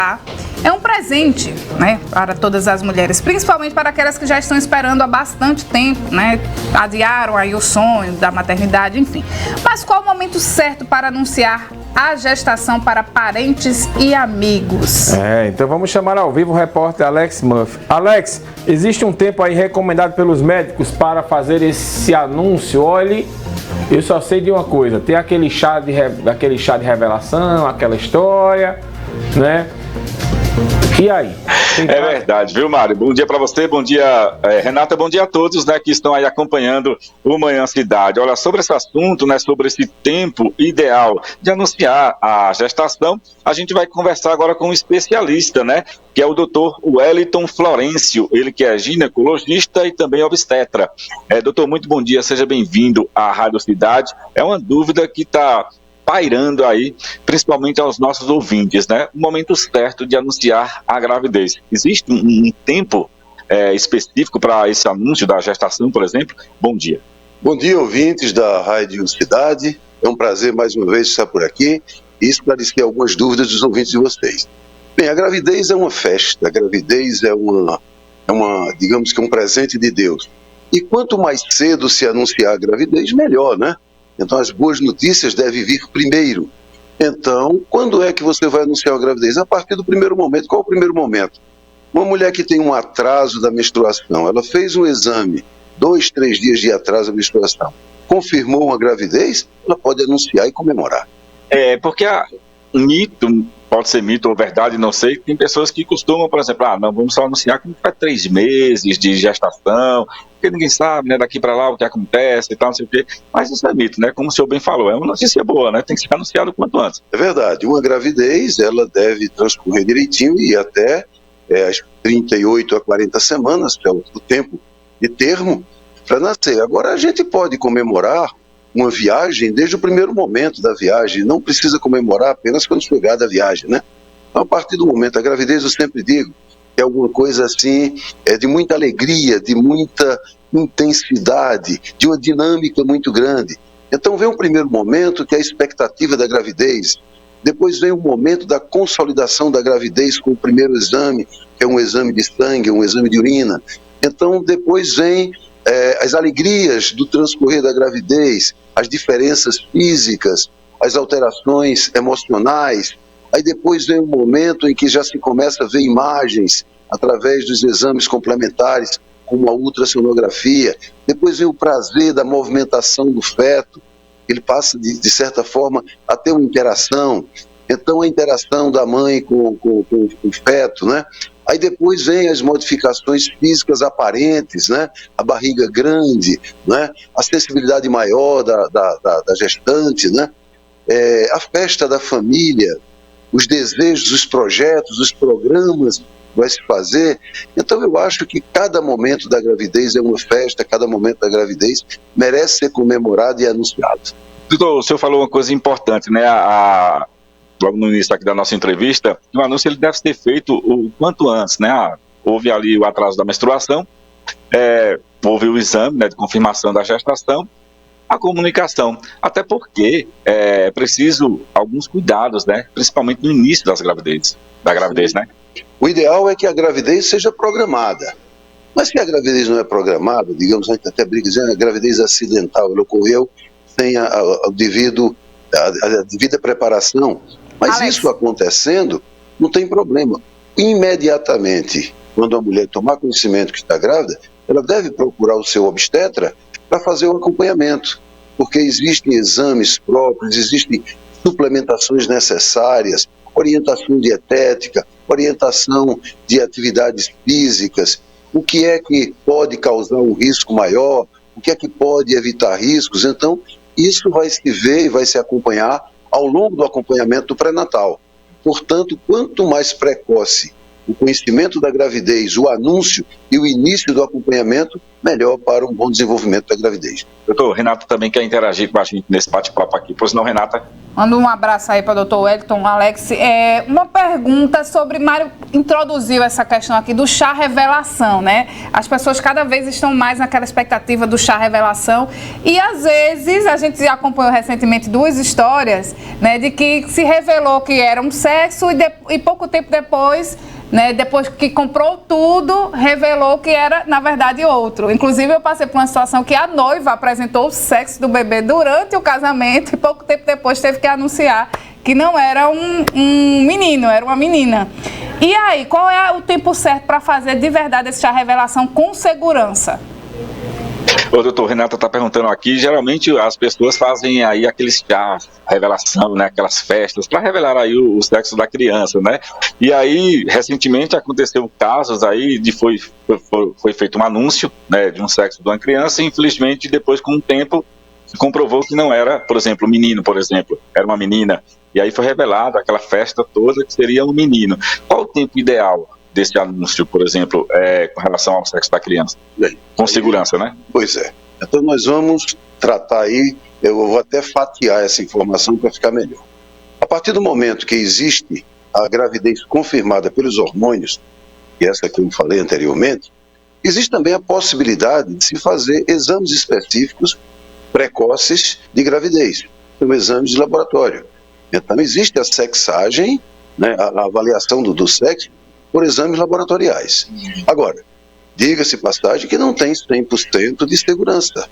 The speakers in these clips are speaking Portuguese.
amamentar é um presente, né, para todas as mulheres, principalmente para aquelas que já estão esperando há bastante tempo, né, adiaram aí o sonho da maternidade, enfim. Mas qual o momento certo para anunciar a gestação para parentes e amigos? Então vamos chamar ao vivo o repórter Alex Murphy. Alex, existe um tempo aí recomendado pelos médicos para fazer esse anúncio? Olha, eu só sei de uma coisa, tem aquele chá de revelação, aquela história, né? E aí? É verdade, viu, Mário? Bom dia para você, bom dia, Renata, bom dia a todos, né, que estão aí acompanhando o Manhã Cidade. Olha, sobre esse assunto, né, sobre esse tempo ideal de anunciar a gestação, a gente vai conversar agora com um especialista, né, que é o doutor Wellington Florencio, ele que é ginecologista e também obstetra. Doutor, muito bom dia, seja bem-vindo à Rádio Cidade. É uma dúvida que está pairando aí, principalmente aos nossos ouvintes, né? O momento certo de anunciar a gravidez. Existe um tempo específico para esse anúncio da gestação, por exemplo? Bom dia. Bom dia, ouvintes da Rádio Cidade. É um prazer mais uma vez estar por aqui e esclarecer algumas dúvidas dos ouvintes de vocês. Bem, a gravidez é uma festa, a gravidez é uma digamos que um presente de Deus. E quanto mais cedo se anunciar a gravidez, melhor, né? Então, as boas notícias devem vir primeiro. Então, quando é que você vai anunciar a gravidez? A partir do primeiro momento. Qual é o primeiro momento? Uma mulher que tem um atraso da menstruação, ela fez um exame, 2, 3 dias de atraso da menstruação, confirmou uma gravidez, ela pode anunciar e comemorar. Porque mito, pode ser mito ou verdade, não sei, tem pessoas que costumam, por exemplo, não, vamos só anunciar que faz 3 meses de gestação, porque ninguém sabe, né, daqui para lá o que acontece e tal, não sei o quê. Mas isso é mito, né, como o senhor bem falou, é uma notícia boa, né, tem que ser anunciado o quanto antes. É verdade, uma gravidez, ela deve transcorrer direitinho e até as 38 a 40 semanas, que é o tempo de termo, para nascer. Agora, a gente pode comemorar uma viagem desde o primeiro momento da viagem, não precisa comemorar apenas quando chegar da viagem, né? Então, a partir do momento da gravidez, eu sempre digo, é alguma coisa assim, de muita alegria, de muita intensidade, de uma dinâmica muito grande. Então vem um primeiro momento que é a expectativa da gravidez, depois vem o momento da consolidação da gravidez com o primeiro exame, que é um exame de sangue, um exame de urina. Então depois vem as alegrias do transcorrer da gravidez, as diferenças físicas, as alterações emocionais. Aí depois vem um momento em que já se começa a ver imagens através dos exames complementares, como a ultrassonografia. Depois vem o prazer da movimentação do feto. Ele passa, de certa forma, a ter uma interação. Então, a interação da mãe com o feto, né? Aí depois vem as modificações físicas aparentes, né? A barriga grande, né? A sensibilidade maior da gestante, né? A festa da família, os desejos, os projetos, os programas vai se fazer. Então eu acho que cada momento da gravidez é uma festa, cada momento da gravidez merece ser comemorado e anunciado. Doutor, o senhor falou uma coisa importante, né? Logo no início aqui da nossa entrevista, o anúncio ele deve ser feito o quanto antes, né? Houve ali o atraso da menstruação, houve o exame, né, de confirmação da gestação, a comunicação, até porque é preciso alguns cuidados, né? Principalmente no início da gravidez, né? O ideal é que a gravidez seja programada. Mas se a gravidez não é programada, digamos, a gente até briga dizendo a gravidez acidental, ela ocorreu sem a devida preparação. Mas Alex, isso acontecendo, não tem problema. Imediatamente, quando a mulher tomar conhecimento que está grávida, ela deve procurar o seu obstetra para fazer o acompanhamento. Porque existem exames próprios, existem suplementações necessárias, orientação dietética, orientação de atividades físicas, o que é que pode causar um risco maior, o que é que pode evitar riscos. Então, isso vai se ver e vai se acompanhar ao longo do acompanhamento do pré-natal. Portanto, quanto mais precoce o conhecimento da gravidez, o anúncio e o início do acompanhamento, melhor para um bom desenvolvimento da gravidez. Doutor, Renata também quer interagir com a gente nesse bate-papo aqui. Pois não, Renata? Manda um abraço aí para o doutor Wellington. Alex, uma pergunta sobre, Mário introduziu essa questão aqui do chá revelação, né? As pessoas cada vez estão mais naquela expectativa do chá revelação e às vezes, a gente acompanhou recentemente 2 histórias, né, de que se revelou que era um sexo e pouco tempo depois, né, depois que comprou tudo, revelou que era, na verdade, outro. Inclusive, eu passei por uma situação que a noiva apresentou o sexo do bebê durante o casamento e pouco tempo depois teve que anunciar que não era um menino, era uma menina. E aí, qual é o tempo certo para fazer de verdade esse chá revelação com segurança? O doutor Renata está perguntando aqui, geralmente as pessoas fazem aí aqueles chás, revelação, né, aquelas festas, para revelar aí o sexo da criança, né? E aí, recentemente aconteceu casos aí de foi feito um anúncio, né, de um sexo de uma criança e infelizmente depois com o tempo se comprovou que não era, por exemplo, um menino, por exemplo, era uma menina. E aí foi revelado aquela festa toda que seria um menino. Qual o tempo ideal desse anúncio, por exemplo, com relação ao sexo da criança? Com segurança, né? Pois é. Então nós vamos tratar aí, eu vou até fatiar essa informação para ficar melhor. A partir do momento que existe a gravidez confirmada pelos hormônios, que é essa que eu falei anteriormente, existe também a possibilidade de se fazer exames específicos precoces de gravidez, são exames de laboratório. Então existe a sexagem, né, a avaliação do sexo por exames laboratoriais. Agora, diga-se passagem que não tem 100% de segurança.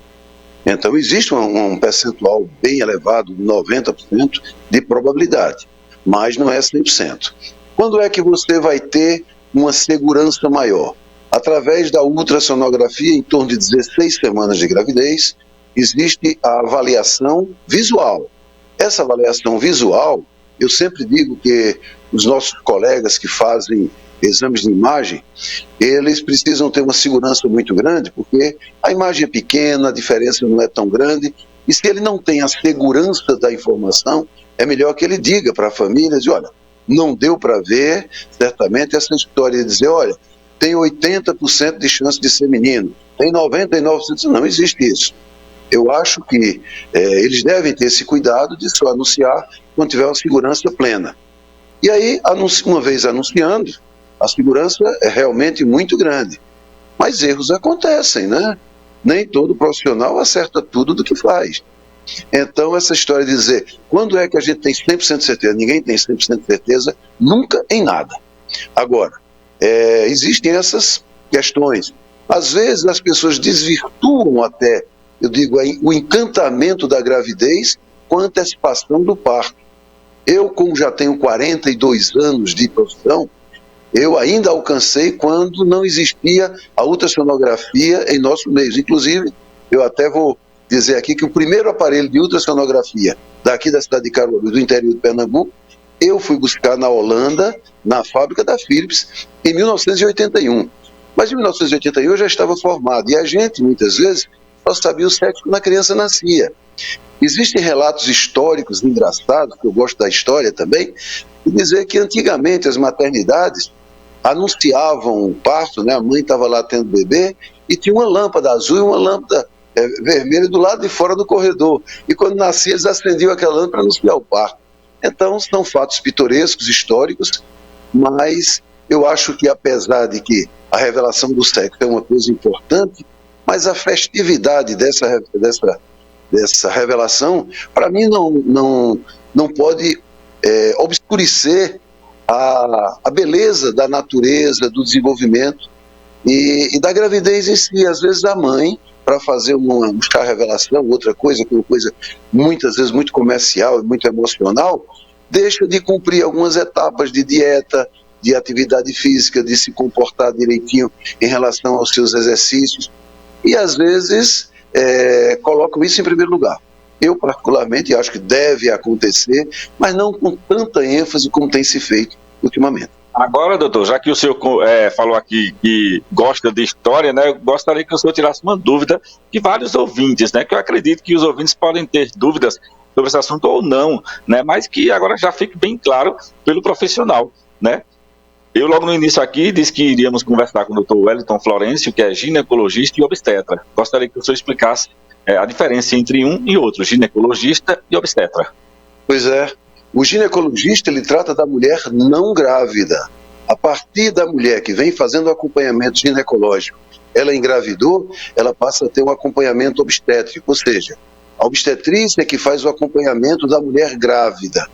Então existe um percentual bem elevado, de 90% de probabilidade, mas não é 100%. Quando é que você vai ter uma segurança maior? Através da ultrassonografia, em torno de 16 semanas de gravidez, existe a avaliação visual. Essa avaliação visual, eu sempre digo que os nossos colegas que fazem exames de imagem, eles precisam ter uma segurança muito grande, porque a imagem é pequena, a diferença não é tão grande, e se ele não tem a segurança da informação, é melhor que ele diga para a família, diz, olha, não deu para ver, certamente essa história de dizer, olha, tem 80% de chance de ser menino, tem 99%, não existe isso. Eu acho que eles devem ter esse cuidado de só anunciar quando tiver uma segurança plena. E aí, uma vez anunciando, a segurança é realmente muito grande. Mas erros acontecem, né? Nem todo profissional acerta tudo do que faz. Então, essa história de dizer, quando é que a gente tem 100% de certeza? Ninguém tem 100% de certeza, nunca em nada. Agora, existem essas questões. Às vezes, as pessoas desvirtuam até, eu digo, o encantamento da gravidez com a antecipação do parto. Eu, como já tenho 42 anos de profissão, eu ainda alcancei quando não existia a ultrassonografia em nosso meio. Inclusive, eu até vou dizer aqui que o primeiro aparelho de ultrassonografia daqui da cidade de Caruaru, do interior de Pernambuco, eu fui buscar na Holanda, na fábrica da Philips, em 1981. Mas em 1981 eu já estava formado, e a gente, muitas vezes, só sabia o sexo quando a criança nascia. Existem relatos históricos engraçados, que eu gosto da história também, de dizer que antigamente as maternidades anunciavam o parto, né? A mãe estava lá tendo bebê e tinha uma lâmpada azul e uma lâmpada vermelha do lado de fora do corredor. E quando nascia, eles acendiam aquela lâmpada para anunciar o parto. Então, são fatos pitorescos, históricos, mas eu acho que apesar de que a revelação do sexo é uma coisa importante, mas a festividade dessa revelação, para mim, não pode obscurecer a beleza da natureza, do desenvolvimento e da gravidez em si. Às vezes a mãe, para fazer buscar revelação, outra coisa, que é uma coisa muitas vezes muito comercial e muito emocional, deixa de cumprir algumas etapas de dieta, de atividade física, de se comportar direitinho em relação aos seus exercícios, e às vezes colocam isso em primeiro lugar. Eu, particularmente, acho que deve acontecer, mas não com tanta ênfase como tem se feito ultimamente. Agora, doutor, já que o senhor falou aqui que gosta de história, né, eu gostaria que o senhor tirasse uma dúvida de vários ouvintes, né, que eu acredito que os ouvintes podem ter dúvidas sobre esse assunto ou não, né, mas que agora já fique bem claro pelo profissional, né. Eu, logo no início aqui, disse que iríamos conversar com o doutor Wellington Florencio, que é ginecologista e obstetra. Gostaria que o senhor explicasse a diferença entre um e outro, ginecologista e obstetra. Pois é. O ginecologista, ele trata da mulher não grávida. A partir da mulher que vem fazendo o acompanhamento ginecológico, ela engravidou, ela passa a ter um acompanhamento obstétrico, ou seja, a obstetrícia é que faz o acompanhamento da mulher grávida.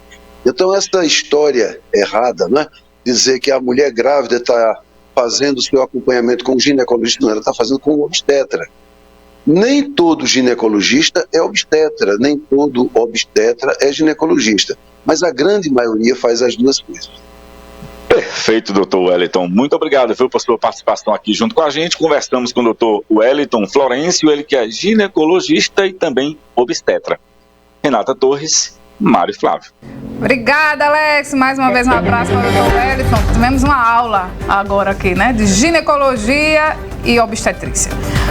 Então, essa história errada, né? Dizer que a mulher grávida está fazendo o seu acompanhamento com o ginecologista, não, ela está fazendo com o obstetra. Nem todo ginecologista é obstetra, nem todo obstetra é ginecologista, mas a grande maioria faz as duas coisas. Perfeito, doutor Wellington. Muito obrigado, viu, por sua participação aqui junto com a gente. Conversamos com o doutor Wellington Florencio, ele que é ginecologista e também obstetra. Renata Torres, Mário Flávio. Obrigada, Alex. Mais uma vez um abraço para o doutor Wellington. Tivemos uma aula agora aqui, né, de ginecologia e obstetrícia.